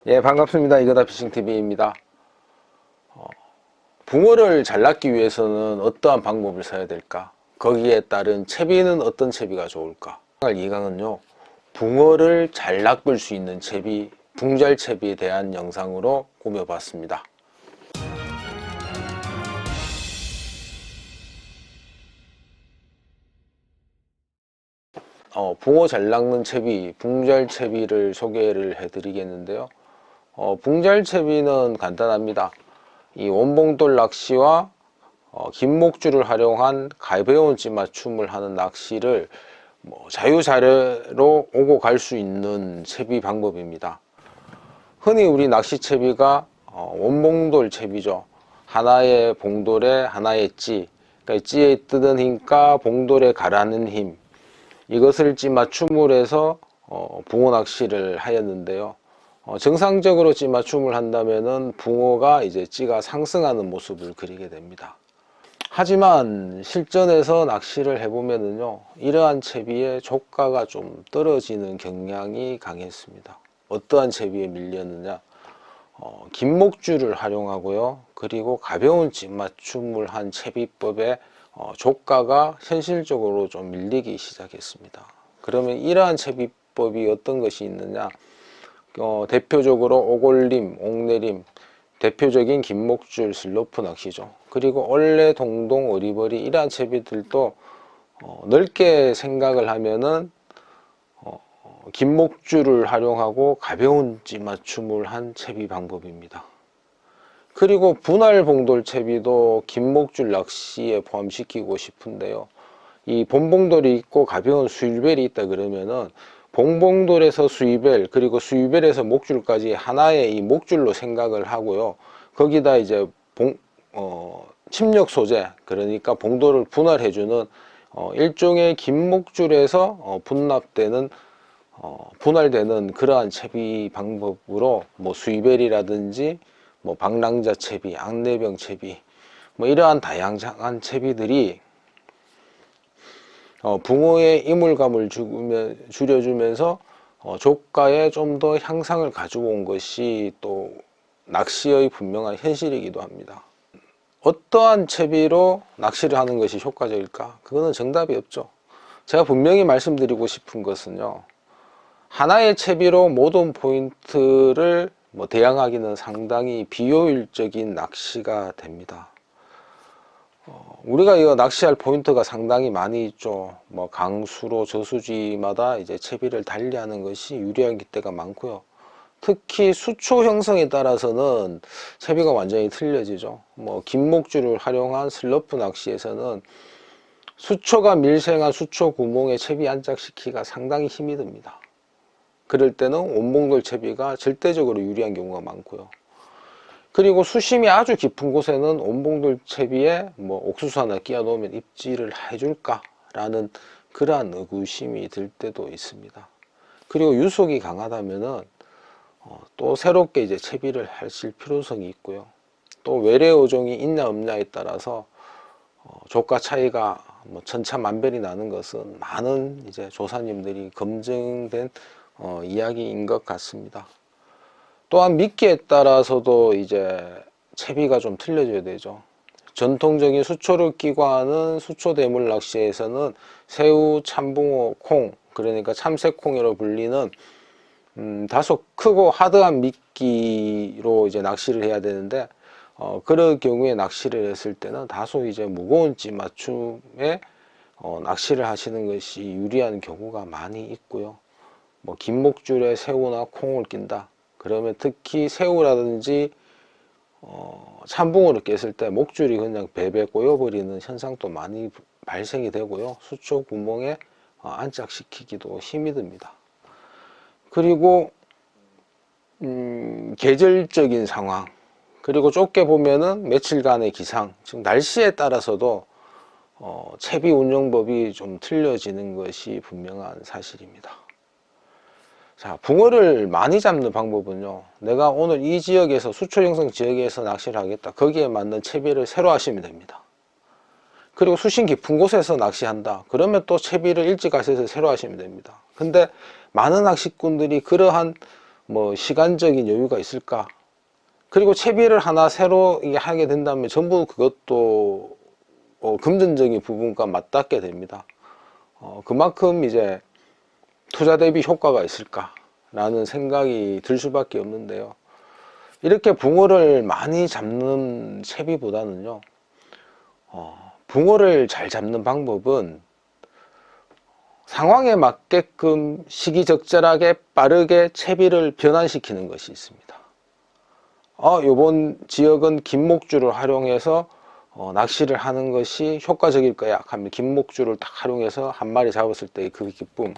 예, 반갑습니다. 이거다 피싱TV입니다. 붕어를 잘 낚기 위해서는 어떠한 방법을 써야 될까? 거기에 따른 채비는 어떤 채비가 좋을까? 2강은요, 붕어를 잘 낚을 수 있는 채비, 붕잘 채비에 대한 영상으로 꾸며봤습니다. 붕어 잘 낚는 채비, 붕잘 채비를 소개를 해드리겠는데요. 붕잘 채비는 간단합니다. 이 원봉돌 낚시와 긴 목줄을 활용한 가벼운 찌맞춤을 하는 낚시를 자유자재로 오고 갈 수 있는 채비 방법입니다. 흔히 우리 낚시 채비가 원봉돌 채비죠. 하나의 봉돌에 하나의 찌, 그러니까 찌에 뜨는 힘과 봉돌에 가라는 힘, 이것을 찌맞춤을 해서 붕어 낚시를 하였는데요. 정상적으로 찌맞춤을 한다면은 붕어가 이제 찌가 상승하는 모습을 그리게 됩니다. 하지만 실전에서 낚시를 해보면은요, 이러한 채비의 조가가 좀 떨어지는 경향이 강했습니다. 어떠한 채비에 밀렸느냐? 긴 목줄을 활용하고요, 그리고 가벼운 찌맞춤을 한 채비법에 조가가 현실적으로 좀 밀리기 시작했습니다. 그러면 이러한 채비법이 어떤 것이 있느냐? 대표적으로 오골림, 옥내림, 대표적인 긴목줄 슬로프 낚시죠. 그리고 얼레, 동동, 어리버리 이러한 채비들도 넓게 생각을 하면은 긴목줄을 활용하고 가벼운 찌맞춤을 한 채비 방법입니다. 그리고 분할 봉돌 채비도 긴목줄 낚시에 포함시키고 싶은데요. 이 본봉돌이 있고 가벼운 수일벨이 있다 그러면은 봉봉돌에서 수이벨, 그리고 수이벨에서 목줄까지 하나의 이 목줄로 생각을 하고요. 거기다 이제 침력 소재, 그러니까 봉돌을 분할해주는 일종의 긴 목줄에서 분납되는 분할되는 그러한 채비 방법으로 수이벨이라든지 방랑자 채비, 앙내병 채비, 이러한 다양한 채비들이 붕어의 이물감을 줄여주면서 조가에 좀 더 향상을 가져온 것이 또 낚시의 분명한 현실이기도 합니다. 어떠한 채비로 낚시를 하는 것이 효과적일까? 그거는 정답이 없죠. 제가 분명히 말씀드리고 싶은 것은요, 하나의 채비로 모든 포인트를 대항하기는 상당히 비효율적인 낚시가 됩니다. 우리가 이거 낚시할 포인트가 상당히 많이 있죠. 강수로 저수지마다 이제 채비를 달리하는 것이 유리한 때가 많고요. 특히 수초 형성에 따라서는 채비가 완전히 틀려지죠. 긴 목줄을 활용한 슬러프 낚시에서는 수초가 밀생한 수초 구멍에 채비 안착시키기가 상당히 힘이 듭니다. 그럴 때는 원봉돌 채비가 절대적으로 유리한 경우가 많고요. 그리고 수심이 아주 깊은 곳에는 원봉돌 채비에 옥수수 하나 끼워 놓으면 입질을 해줄까 라는 그러한 의구심이 들 때도 있습니다. 그리고 유속이 강하다면은 또 새롭게 이제 채비를 하실 필요성이 있고요. 또 외래 어종이 있냐 없냐에 따라서 조가 차이가 천차만별이 나는 것은 많은 이제 조사님들이 검증된 이야기인 것 같습니다. 또한 미끼에 따라서도 이제 채비가 좀 틀려져야 되죠. 전통적인 수초를 끼고 하는 수초 대물 낚시에서는 새우, 참붕어, 콩, 그러니까 참새콩이라고 불리는 다소 크고 하드한 미끼로 이제 낚시를 해야 되는데 그럴 경우에 낚시를 했을 때는 다소 이제 무거운 찌맞춤에 낚시를 하시는 것이 유리한 경우가 많이 있고요. 긴 목줄에 새우나 콩을 낀다 그러면 특히 새우라든지 참붕어를 깼을 때 목줄이 그냥 베베 꼬여버리는 현상도 많이 발생이 되고요. 수초 구멍에 안착시키기도 힘이 듭니다. 그리고 계절적인 상황, 그리고 좁게 보면은 며칠간의 기상, 즉 날씨에 따라서도 채비 운영법이 좀 틀려지는 것이 분명한 사실입니다. 자, 붕어를 많이 잡는 방법은요, 내가 오늘 이 지역에서 수초 형성 지역에서 낚시를 하겠다, 거기에 맞는 채비를 새로 하시면 됩니다. 그리고 수심 깊은 곳에서 낚시한다 그러면 또 채비를 일찍 가셔서 새로 하시면 됩니다. 근데 많은 낚시꾼들이 그러한 뭐 시간적인 여유가 있을까? 그리고 채비를 하나 새로 하게 된다면 전부 그것도 금전적인 부분과 맞닿게 됩니다. 그만큼 이제 투자 대비 효과가 있을까? 라는 생각이 들 수밖에 없는데요. 이렇게 붕어를 많이 잡는 채비보다는요, 붕어를 잘 잡는 방법은 상황에 맞게끔 시기적절하게 빠르게 채비를 변환시키는 것이 있습니다. 요번 지역은 김목줄을 활용해서 낚시를 하는 것이 효과적일 거야 하면 김목줄을 딱 활용해서 한 마리 잡았을 때의 그 기쁨.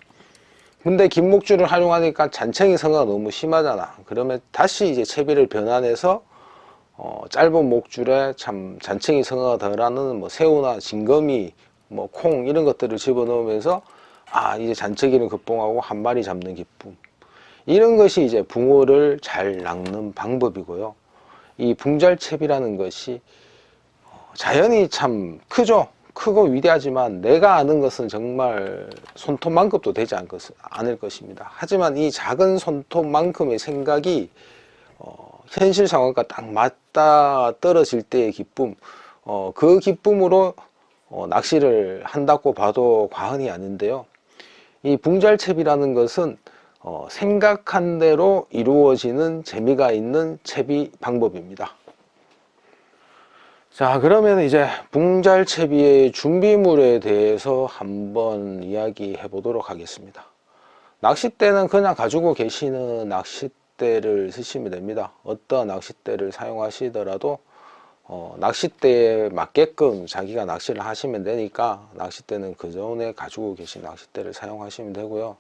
근데 김목줄을 활용하니까 잔챙이 성어가 너무 심하잖아. 그러면 다시 이제 채비를 변환해서 짧은 목줄에 참 잔챙이 성어가 덜하는 뭐 새우나 진거미, 뭐 콩 이런 것들을 집어넣으면서 이제 잔챙이를 급봉하고 한 마리 잡는 기쁨. 이런 것이 이제 붕어를 잘 낚는 방법이고요. 이 붕잘채비라는 것이 자연이 참 크죠. 크고 위대하지만 내가 아는 것은 정말 손톱만큼도 되지 않을 것입니다. 하지만 이 작은 손톱만큼의 생각이 현실 상황과 딱 맞다 떨어질 때의 기쁨, 그 기쁨으로 낚시를 한다고 봐도 과언이 아닌데요. 이 붕잘채비라는 것은 생각한 대로 이루어지는 재미가 있는 채비 방법입니다. 자, 그러면 이제 붕잘채비의 준비물에 대해서 한번 이야기해 보도록 하겠습니다. 낚싯대는 그냥 가지고 계시는 낚싯대를 쓰시면 됩니다. 어떤 낚싯대를 사용하시더라도 낚싯대에 맞게끔 자기가 낚시를 하시면 되니까 낚싯대는 그 전에 가지고 계신 낚싯대를 사용하시면 되고요.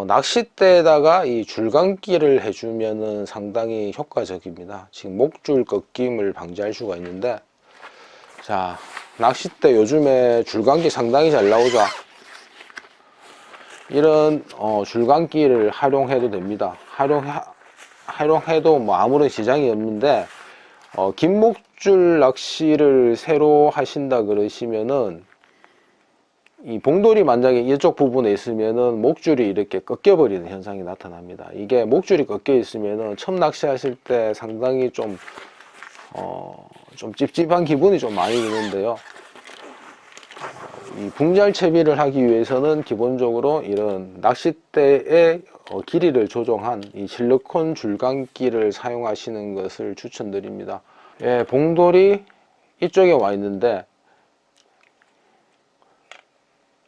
낚싯대에다가 이 줄감기를 해주면은 상당히 효과적입니다. 지금 목줄 꺾임을 방지할 수가 있는데, 자, 낚싯대 요즘에 줄감기 상당히 잘 나오죠. 이런 줄감기를 활용해도 됩니다. 활용해도 뭐 아무런 지장이 없는데, 긴 목줄 낚시를 새로 하신다 그러시면은 이 봉돌이 만약에 이쪽 부분에 있으면은 목줄이 이렇게 꺾여 버리는 현상이 나타납니다. 이게 목줄이 꺾여 있으면은 처음 낚시하실 때 상당히 좀 찝찝한 기분이 좀 많이 드는데요. 이 붕잘채비를 하기 위해서는 기본적으로 이런 낚싯대의 길이를 조정한 이 실리콘 줄감기를 사용하시는 것을 추천드립니다. 예, 봉돌이 이쪽에 와 있는데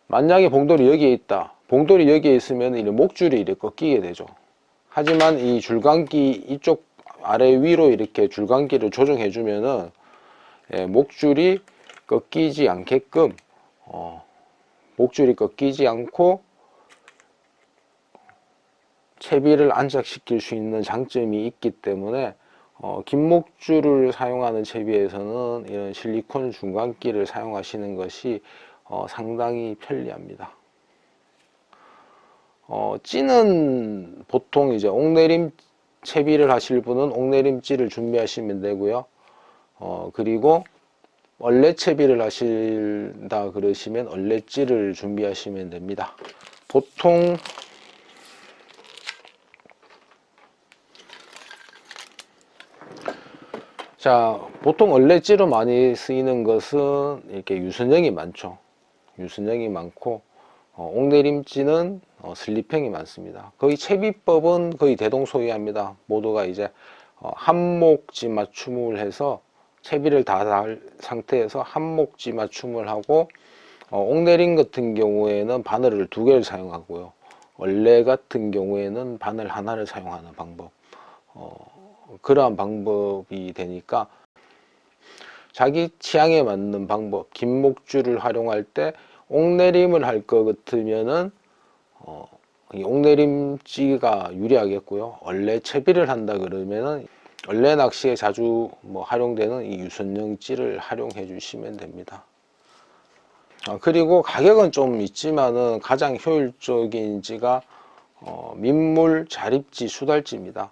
만약에 봉돌이 여기에 있다. 봉돌이 여기에 있으면 이 목줄이 이렇게 꺾이게 되죠. 하지만 이 줄감기 이쪽 아래 위로 이렇게 줄감기를 조정해 주면은 목줄이 꺾이지 않게끔 목줄이 꺾이지 않고 채비를 안착시킬 수 있는 장점이 있기 때문에 긴 목줄을 사용하는 채비에서는 이런 실리콘 줄감기를 사용하시는 것이 상당히 편리합니다. 찌는 보통 이제 옥내림 채비를 하실 분은 옥내림 찌를 준비하시면 되고요. 그리고 얼레 채비를 하신다 그러시면 얼레 찌를 준비하시면 됩니다. 보통 얼레 찌로 많이 쓰이는 것은 이렇게 유선형이 많죠. 유선형이 많고 옥내림찌는 슬립형이 많습니다. 거의 채비법은 거의 대동소이합니다. 모두가 이제 한목지 맞춤을 해서 채비를 다 달 상태에서 한목지 맞춤을 하고 옥내림 같은 경우에는 바늘을 2개를 사용하고요. 얼레 같은 경우에는 바늘 하나를 사용하는 방법, 그러한 방법이 되니까 자기 취향에 맞는 방법, 긴 목줄을 활용할 때 옥내림을 할 것 같으면은 이 옥내림찌가 유리하겠고요. 얼레 채비를 한다 그러면은 얼레 낚시에 자주 활용되는 이 유선형 찌를 활용해 주시면 됩니다. 그리고 가격은 좀 있지만은 가장 효율적인 찌가 민물 자립찌 수달찌입니다.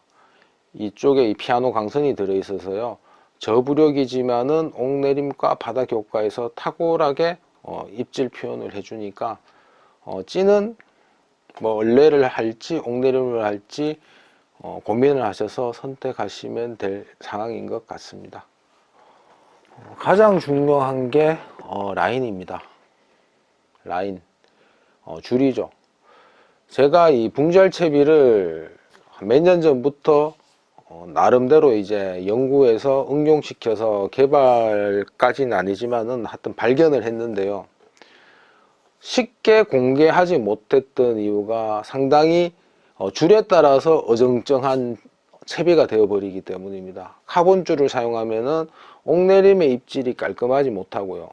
이쪽에 이 피아노 강선이 들어 있어서요. 저부력이지만은 옥내림과 바닥 효과에서 탁월하게 입질 표현을 해주니까 찌는 뭐 얼레를 할지 옥내림을 할지 고민을 하셔서 선택하시면 될 상황인 것 같습니다. 가장 중요한 게 라인입니다. 라인, 줄이죠. 제가 이 붕절채비를 몇 년 전부터 나름대로 이제 연구해서 응용시켜서 개발까지는 아니지만은 하여튼 발견을 했는데요. 쉽게 공개하지 못했던 이유가 상당히 줄에 따라서 어정쩡한 채비가 되어버리기 때문입니다. 카본줄을 사용하면은 옥내림의 입질이 깔끔하지 못하고요.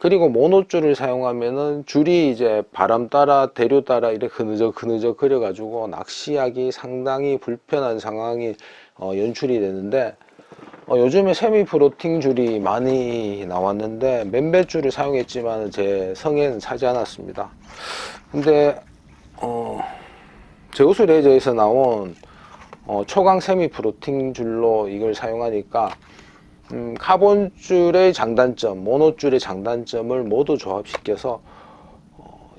그리고 모노줄을 사용하면은 줄이 이제 바람 따라 대류 따라 이렇게 흐느적 거려 가지고 낚시하기 상당히 불편한 상황이 연출이 되는데, 요즘에 세미 프로팅 줄이 많이 나왔는데 몇몇 줄을 사용했지만 제 성에는 차지 않았습니다. 근데 제우스 레저에서 나온 초강 세미 프로팅 줄로 이걸 사용하니까 카본줄의 장단점, 모노줄의 장단점을 모두 조합시켜서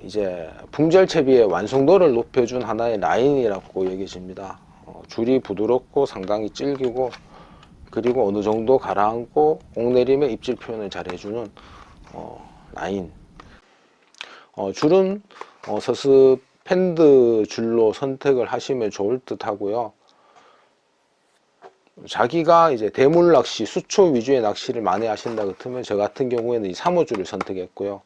이제 붕절채비의 완성도를 높여준 하나의 라인이라고 여겨집니다. 줄이 부드럽고 상당히 질기고, 그리고 어느 정도 가라앉고 옥내림의 입질 표현을 잘 해주는 라인. 줄은 서스펜드 줄로 선택을 하시면 좋을 듯 하고요. 자기가 이제 대물 낚시, 수초 위주의 낚시를 많이 하신다 그러면 저 같은 경우에는 이 3호줄을 선택했고요.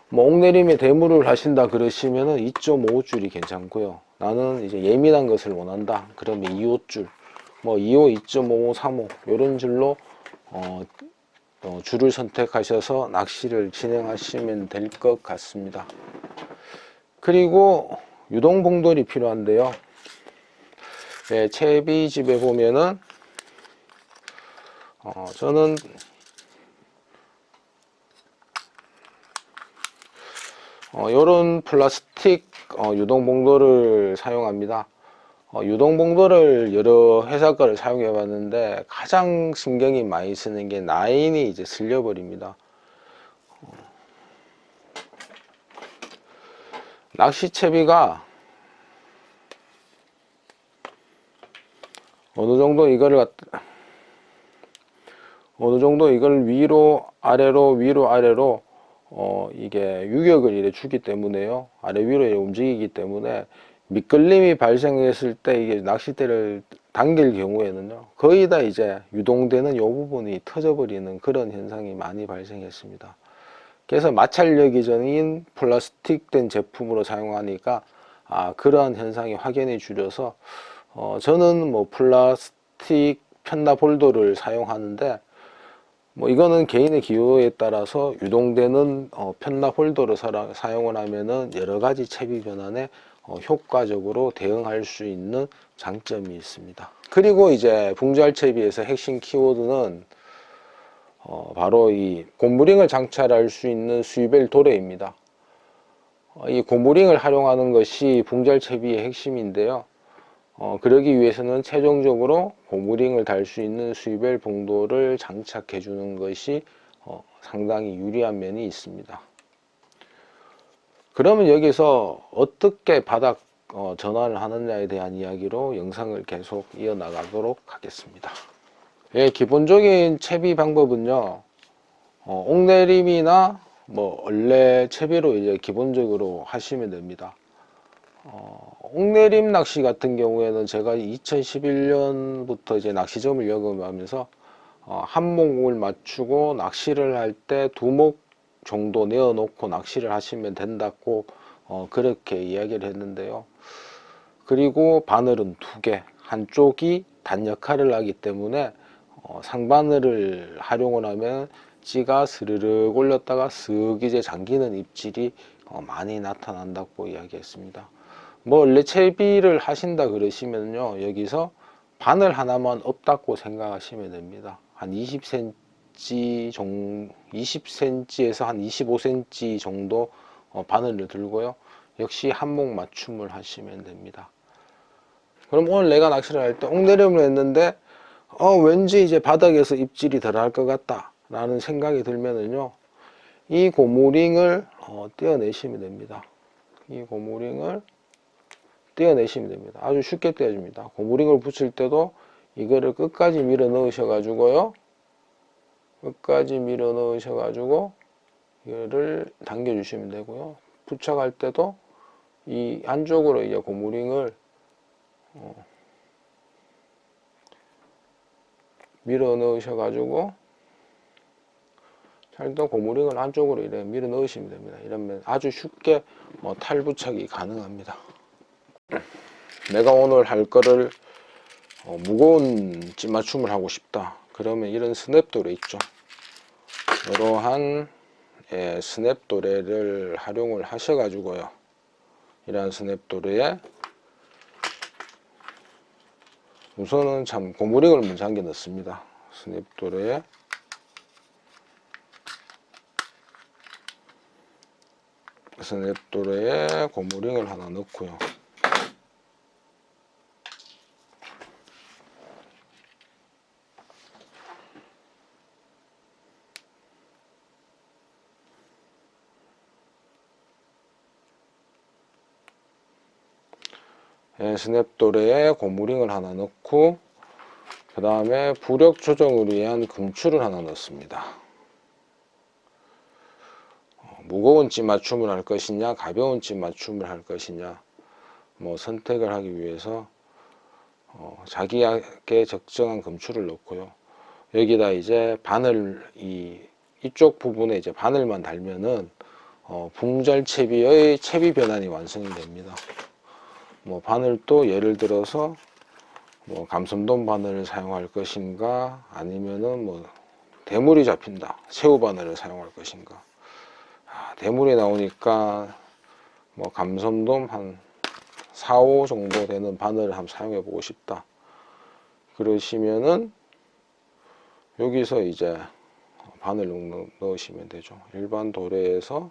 뭐 옥내림에 대물을 하신다 그러시면은 2.5줄이 괜찮고요. 나는 이제 예민한 것을 원한다 그러면 2호줄, 뭐 2호, 2.5, 3호 이런 줄로 줄을 선택하셔서 낚시를 진행하시면 될 것 같습니다. 그리고 유동봉돌이 필요한데요. 네, 채비집에 보면은 저는 요런 플라스틱 유동봉돌을 사용합니다. 유동봉돌을 여러 회사 거를 사용해 봤는데 가장 신경이 많이 쓰는 게 라인이 이제 슬려 버립니다. 낚시채비가 어느 정도 이걸 위로 아래로 이게 유격을 이래 주기 때문에요. 아래 위로 이래 움직이기 때문에 미끌림이 발생했을 때 이게 낚싯대를 당길 경우에는요, 거의 다 이제 유동되는 이 부분이 터져버리는 그런 현상이 많이 발생했습니다. 그래서 마찰력 이전인 플라스틱 된 제품으로 사용하니까 그러한 현상이 확연히 줄여서 저는 뭐 플라스틱 편납 홀더를 사용하는데, 뭐 이거는 개인의 기호에 따라서 유동되는 편납 홀더를 사용을 하면은 여러 가지 채비 변환에 효과적으로 대응할 수 있는 장점이 있습니다. 그리고 이제 붕절채비에서 핵심 키워드는 바로 이 고무링을 장착할 수 있는 스위벨 도래입니다. 이 고무링을 활용하는 것이 붕절채비의 핵심인데요. 그러기 위해서는 최종적으로 고무링을 달 수 있는 스위벨 봉돌을 장착해 주는 것이 상당히 유리한 면이 있습니다. 그러면 여기서 어떻게 바닥 전환을 하느냐에 대한 이야기로 영상을 계속 이어나가도록 하겠습니다. 예, 기본적인 채비 방법은요, 옥내림이나 뭐 얼레 채비로 이제 기본적으로 하시면 됩니다. 옥내림 낚시 같은 경우에는 제가 2011년부터 이제 낚시점을 역업하면서 한목을 맞추고 낚시를 할 때 2목 정도 내어 놓고 낚시를 하시면 된다고 그렇게 이야기를 했는데요. 그리고 바늘은 2개, 한쪽이 단 역할을 하기 때문에 상바늘을 활용을 하면 찌가 스르륵 올렸다가 쓱 이제 잠기는 입질이 많이 나타난다고 이야기했습니다. 뭐 원래 채비를 하신다 그러시면요, 여기서 바늘 하나만 없다고 생각하시면 됩니다. 한 20cm에서 한 25cm 정도 바늘을 들고요, 역시 한목 맞춤을 하시면 됩니다. 그럼 오늘 내가 낚시를 할 때 옥내림을 했는데 왠지 이제 바닥에서 입질이 덜 할 것 같다 라는 생각이 들면은요, 이 고무링을 떼어내시면 됩니다. 이 고무링을 떼어내시면 됩니다. 아주 쉽게 떼어줍니다. 고무링을 붙일 때도 이거를 끝까지 밀어 넣으셔 가지고요, 끝까지 밀어 넣으셔 가지고 이거를 당겨 주시면 되고요. 부착할 때도 이 안쪽으로 이제 고무링을 밀어 넣으셔 가지고 찰던 고무링을 안쪽으로 이렇게 밀어 넣으시면 됩니다. 이러면 아주 쉽게 탈부착이 가능합니다. 내가 오늘 할 거를 무거운 찜맞춤을 하고 싶다 그러면 이런 스냅도레 있죠. 이러한 스냅도레를 활용을 하셔 가지고요, 이러한 스냅도레에 우선은 참 고무링을 먼저 잠겨 넣습니다. 스냅도레에 고무링을 하나 넣고요. 스냅도레에 고무링을 하나 넣고, 그 다음에 부력 조정을 위한 금줄을 하나 넣습니다. 무거운 찜맞춤을 할 것이냐 가벼운 찜맞춤을 할 것이냐 선택을 하기 위해서 자기에게 적정한 금줄을 넣고요. 여기다 이제 바늘, 이쪽 부분에 이제 바늘만 달면은 붕절 채비의 채비 변환이 완성이 됩니다. 바늘도 예를 들어서 감섬돔 바늘을 사용할 것인가, 아니면은 대물이 잡힌다, 새우 바늘을 사용할 것인가. 대물이 나오니까 감섬돔 한 4, 5 정도 되는 바늘을 한번 사용해 보고 싶다 그러시면은 여기서 이제 바늘 넣으시면 되죠. 일반 도래에서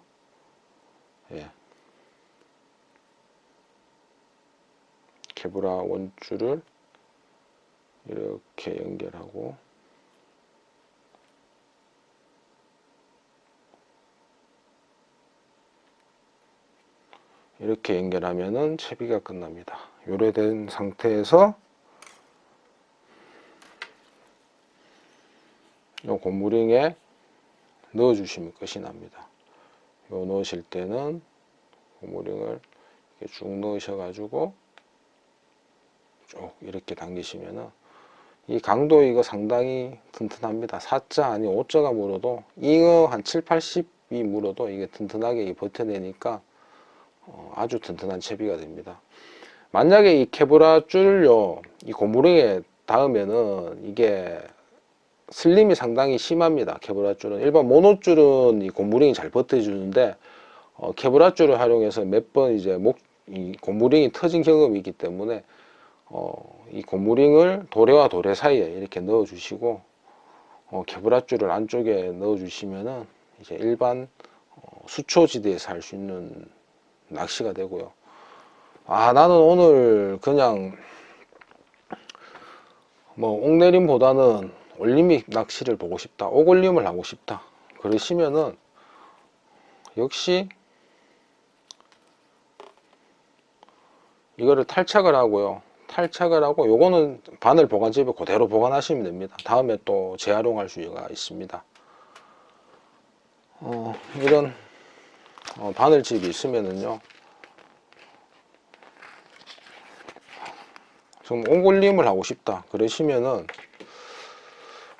케브라 원줄을 이렇게 연결하고, 이렇게 연결하면은 채비가 끝납니다. 요래된 상태에서 요 고무링에 넣어 주시면 끝이 납니다. 요 넣으실 때는 고무링을 이렇게 쭉 넣으셔 가지고 쭉 이렇게 당기시면은 이 강도 이거 상당히 튼튼합니다. 4자 아니 5자가 물어도, 이거 한 7, 80이 물어도 이게 튼튼하게 버텨내니까 아주 튼튼한 채비가 됩니다. 만약에 이 케브라 줄을요, 이 고무링에 닿으면은 이게 슬림이 상당히 심합니다. 케브라 줄은, 일반 모노 줄은 이 고무링이 잘 버텨주는데 케브라 줄을 활용해서 몇 번 이제 이 고무링이 터진 경험이 있기 때문에 이 고무링을 도래와 도래 사이에 이렇게 넣어 주시고 케브라 줄을 안쪽에 넣어 주시면은 이제 일반 수초지대에서 할 수 있는 낚시가 되고요. 나는 오늘 그냥 옥내림보다는 올리믹 낚시를 보고 싶다, 오골림을 하고 싶다 그러시면은 역시 이거를 탈착을 하고요. 탈착을 하고 요거는 바늘 보관집에 그대로 보관하시면 됩니다. 다음에 또 재활용할 수가 있습니다. 이런 바늘집이 있으면은요, 좀 옹골림을 하고 싶다 그러시면은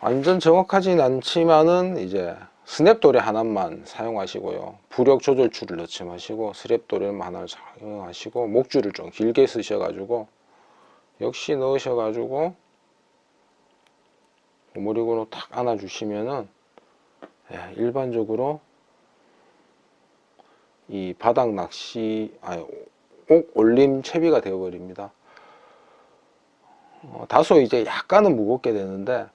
완전 정확하진 않지만은 이제 스냅도레 하나만 사용하시고요, 부력 조절 줄을 넣지 마시고 스냅도레만 하나 사용하시고 목줄을 좀 길게 쓰셔 가지고 역시 넣으셔 가지고 고무링으로 탁 안아 주시면은 일반적으로 이 바닥 낚시 옥 올림 채비가 되어 버립니다. 다소 이제 약간은 무겁게 되는데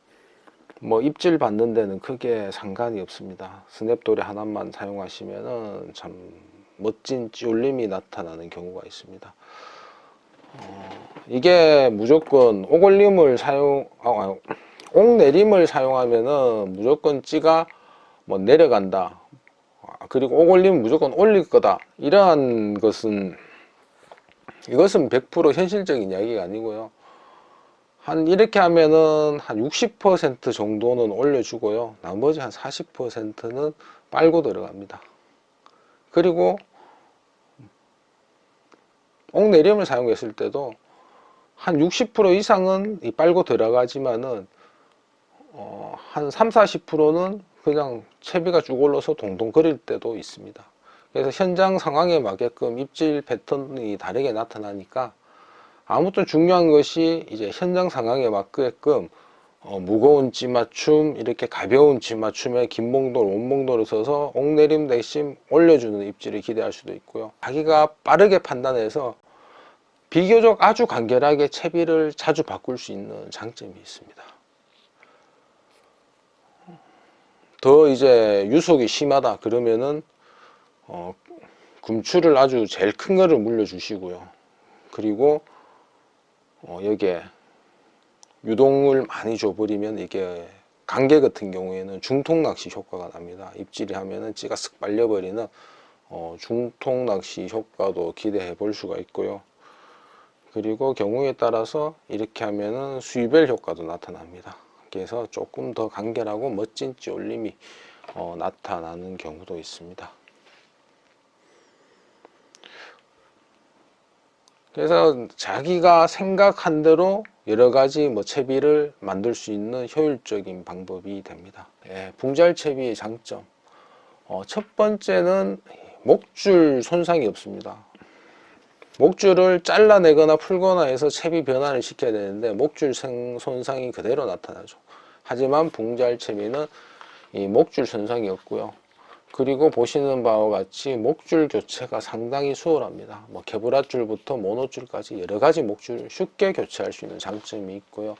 입질 받는 데는 크게 상관이 없습니다. 스냅도레 하나만 사용하시면은 참 멋진 찌올림이 나타나는 경우가 있습니다. 이게 무조건 옥올림을 옥내림을 사용하면은 무조건 찌가 내려간다, 그리고 옥올림은 무조건 올릴 거다, 이러한 것은 이것은 100% 현실적인 이야기가 아니고요. 한 이렇게 하면은 한 60% 정도는 올려주고요. 나머지 한 40%는 빨고 들어갑니다. 그리고 옥내림을 사용했을 때도 한 60% 이상은 이 빨고 들어가지만은 한 3, 40%는 그냥 채비가 쭉 올라서 동동 거릴 때도 있습니다. 그래서 현장 상황에 맞게끔 입질 패턴이 다르게 나타나니까 아무튼 중요한 것이 이제 현장 상황에 맞게끔 무거운 찌맞춤, 이렇게 가벼운 찌맞춤에 긴 몽돌, 원몽돌을 써서 옥내림 대신 올려주는 입질을 기대할 수도 있고요. 자기가 빠르게 판단해서 비교적 아주 간결하게 채비를 자주 바꿀 수 있는 장점이 있습니다. 더 이제 유속이 심하다 그러면은 금추를 아주 제일 큰 거를 물려주시고요. 그리고 여기에 유동을 많이 줘버리면 이게 간개 같은 경우에는 중통 낚시 효과가 납니다. 입질이 하면은 찌가 쓱 빨려버리는 중통 낚시 효과도 기대해 볼 수가 있고요. 그리고 경우에 따라서 이렇게 하면은 수위별 효과도 나타납니다. 그래서 조금 더 간결하고 멋진 찌 올림이 나타나는 경우도 있습니다. 그래서 자기가 생각한 대로 여러 가지 채비를 만들 수 있는 효율적인 방법이 됩니다. 붕잘 채비의 장점. 첫 번째는 목줄 손상이 없습니다. 목줄을 잘라내거나 풀거나 해서 채비 변환을 시켜야 되는데 목줄 손상이 그대로 나타나죠. 하지만 붕잘 채비는 이 목줄 손상이 없고요. 그리고 보시는 바와 같이 목줄 교체가 상당히 수월합니다. 개브라줄부터 모노줄까지 여러 가지 목줄 쉽게 교체할 수 있는 장점이 있고요.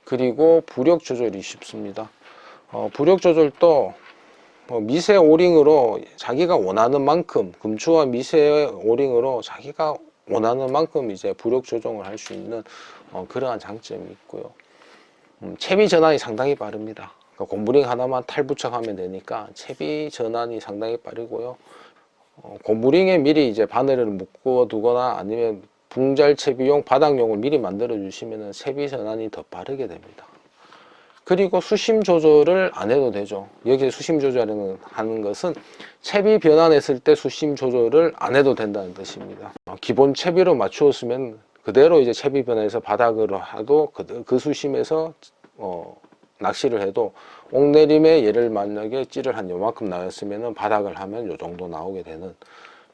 그리고 부력 조절이 쉽습니다. 부력 조절도 미세 오링으로 자기가 원하는 만큼, 금추와 미세 오링으로 자기가 원하는 만큼 이제 부력 조정을 할 수 있는 그러한 장점이 있고요. 채비 전환이 상당히 빠릅니다. 곰브링 하나만 탈부착하면 되니까 채비 전환이 상당히 빠르고요. 곰브링에 미리 이제 바늘을 묶어 두거나 아니면 붕잘 채비용 바닥용을 미리 만들어 주시면 채비 전환이 더 빠르게 됩니다. 그리고 수심 조절을 안 해도 되죠. 여기에 수심 조절하는 것은 채비 변환했을 때 수심 조절을 안 해도 된다는 뜻입니다. 기본 채비로 맞추었으면 그대로 이제 채비 변환해서 바닥으로 하도 그 수심에서 낚시를 해도 옥내림에 얘를 만약에 찌를 한 요만큼 나왔으면 바닥을 하면 요 정도 나오게 되는,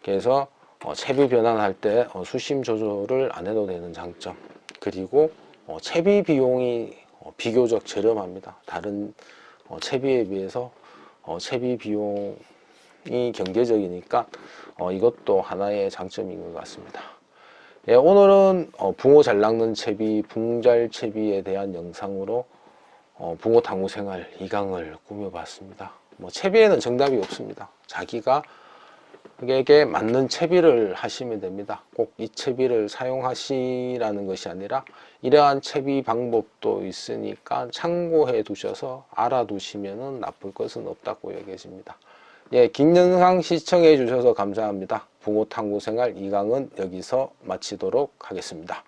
그래서 채비 변환할 때 수심 조절을 안 해도 되는 장점. 그리고 채비 비용이 비교적 저렴합니다. 다른 채비에 비해서 채비 비용이 경제적이니까 이것도 하나의 장점인 것 같습니다. 예, 오늘은 붕어 잘 낚는 채비, 붕잘 채비에 대한 영상으로 붕어 탐구 생활 2강을 꾸며봤습니다. 채비에는 정답이 없습니다. 자기가 에게 맞는 채비를 하시면 됩니다. 꼭 이 채비를 사용하시라는 것이 아니라 이러한 채비 방법도 있으니까 참고해 두셔서 알아두시면 나쁠 것은 없다고 여겨집니다. 예, 긴 영상 시청해 주셔서 감사합니다. 붕어 탐구 생활 2강은 여기서 마치도록 하겠습니다.